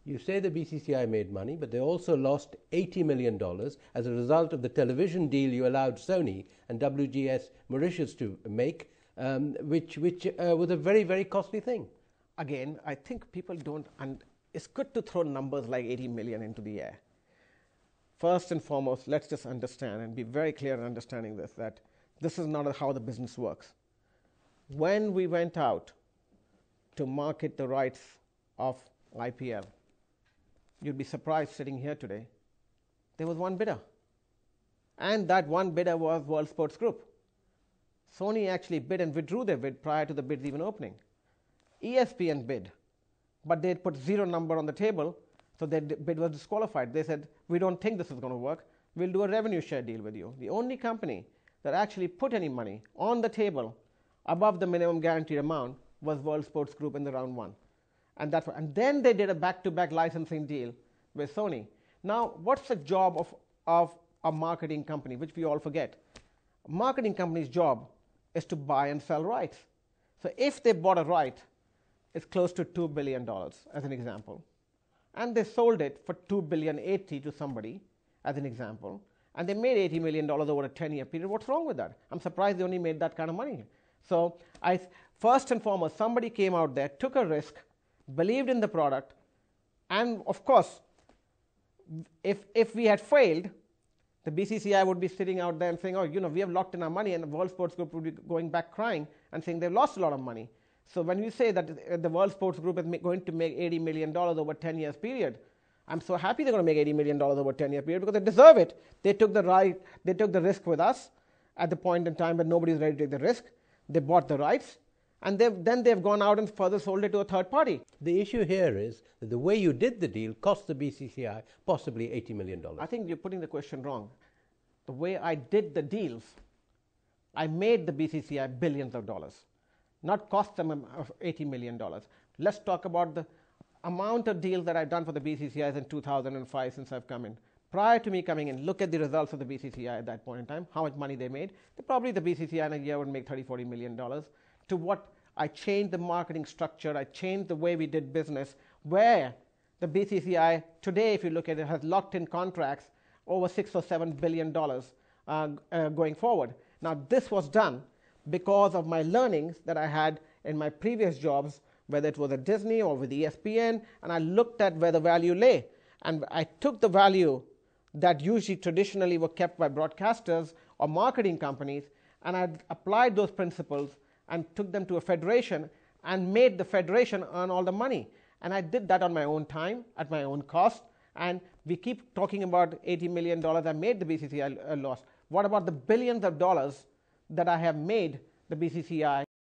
You say the BCCI made money, but they also lost $80 million as a result of the television deal you allowed Sony and WGS Mauritius to make, which was a very, very costly thing. Again, I think people don't, and it's good to throw numbers like 80 million into the air. First and foremost, let's just understand and be very clear in understanding this, that this is not how the business works. When we went out to market the rights of IPL, you'd be surprised sitting here today, there was one bidder. And that one bidder was World Sports Group. Sony actually bid and withdrew their bid prior to the bids even opening. ESPN bid, but they put zero number on the table, so their bid was disqualified. They said, we don't think this is going to work. We'll do a revenue share deal with you. The only company that actually put any money on the table above the minimum guaranteed amount was World Sports Group in the round one. And then they did a back-to-back licensing deal with Sony. Now, what's the job of a marketing company, which we all forget? A marketing company's job is to buy and sell rights. So if they bought a right, it's close to $2 billion, as an example. And they sold it for $2.80 billion to somebody, as an example. And they made $80 million over a 10-year period. What's wrong with that? I'm surprised they only made that kind of money. So first and foremost, somebody came out there, took a risk, believed in the product, and of course, if we had failed, the BCCI would be sitting out there and saying, oh, we have locked in our money, and the World Sports Group would be going back crying and saying they've lost a lot of money. So when we say that the World Sports Group is going to make $80 million over a 10 years period, I'm so happy they're going to make $80 million over a 10-year period because they deserve it. They took the risk with us at the point in time when nobody's ready to take the risk. They bought the rights. And then they've gone out and further sold it to a third party. The issue here is that the way you did the deal cost the BCCI possibly $80 million. I think you're putting the question wrong. The way I did the deals, I made the BCCI billions of dollars, not cost them $80 million. Let's talk about the amount of deals that I've done for the BCCI in 2005 since I've come in. Prior to me coming in, look at the results of the BCCI at that point in time, how much money they made. Probably the BCCI in a year would make $30–40 million. To what I changed the marketing structure, I changed the way we did business, where the BCCI today, if you look at it, has locked in contracts over $6 or $7 billion going forward. Now, this was done because of my learnings that I had in my previous jobs, whether it was at Disney or with ESPN, and I looked at where the value lay. And I took the value that usually traditionally were kept by broadcasters or marketing companies, and I applied those principles and took them to a federation and made the federation earn all the money. And I did that on my own time, at my own cost. And we keep talking about $80 million I made the BCCI loss. What about the billions of dollars that I have made the BCCI